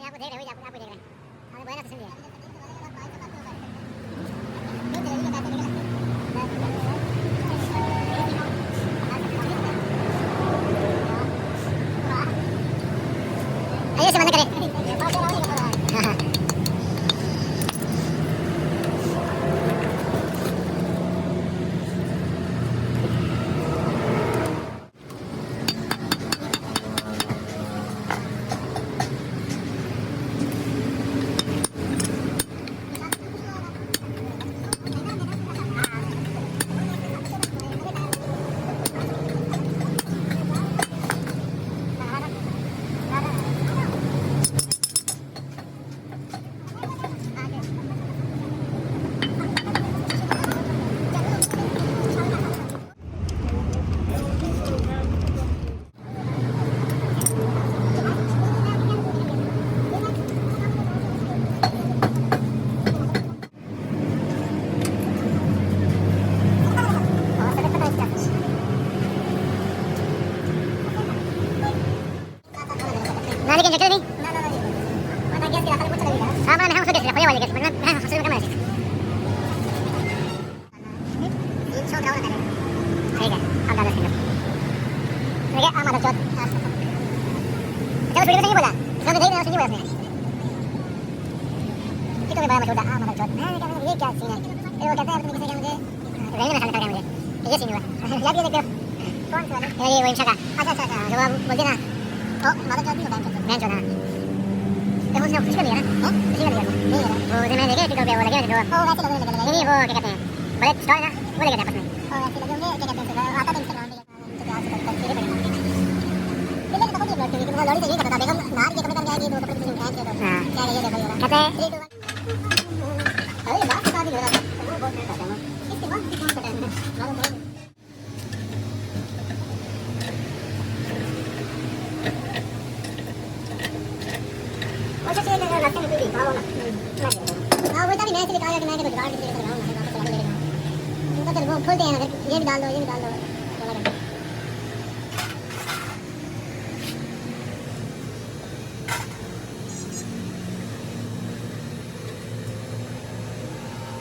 आपको देख रहे हो, आपको देख रहे हैं। हमने बोला ना सुन लिया। आइए से बंद करें। Nari kan jaga ni. Mana gas kira kalau pun lagi. Sama nah sudah sudah payah lagi. Mana nah sudah kamera sih. Ini show kau nak. ठीक है अब डालो इसके अंदर ठीक है आम आधा चौथ चलो स्पीड में नहीं बोला इसमें नहीं बोला उसने ये तो मैं बड़ा मशहूर था आम आधा चौथ मैंने कहा ये क्या सीन है फिर वो कहते हैं तुमने किसी का मुझे रहने में साल मुझे ये सीन हुआ याद ये देखो कौन सा वाला ये वो इंशा का अच्छा जो आप बोलते ना ओ माता चौथ भी होता है मैं चौथ तो उसने कुछ कर लिया ना कुछ कर लिया नहीं है वो जो मैं देखे टिकटॉक पे वो लगे थे वो वैसे लगे नहीं वो क्या कहते हैं बड़े स्टॉल ना वो लगे थे आपस में और ऐसे लगे होंगे क्या कहते हैं आता था इंस्टाग्राम पे तो क्या से करके तेरे पड़ेगा पहले तो पता नहीं कि वो लॉरी से ये करता था बेगम नार के कपड़े पहन के आएगी दो कपड़े किसी ने पहन के दो हां क्या ये देखो ये कहते हैं 3 2 1 अरे बात शादी हो रहा था वो बहुत करता था इसके बाद कौन सा टाइम है मालूम और से ये रास्ते में कोई पाओ ना हां वो तभी मैं इसलिए कहा कि मैं कुछ गाड़ के लेकर आऊं ना वापस चला लेगा उनका चल वो खोलते हैं अगर ये भी डाल दो ये भी डाल दो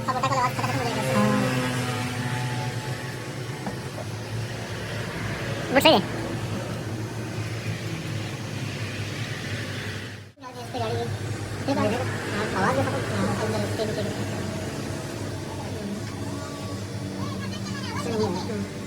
अब पता लगा खत्म हो जाएगा वो सही है इस पे गाड़ी ये आवाज है अंदर इसके नीचे नहीं है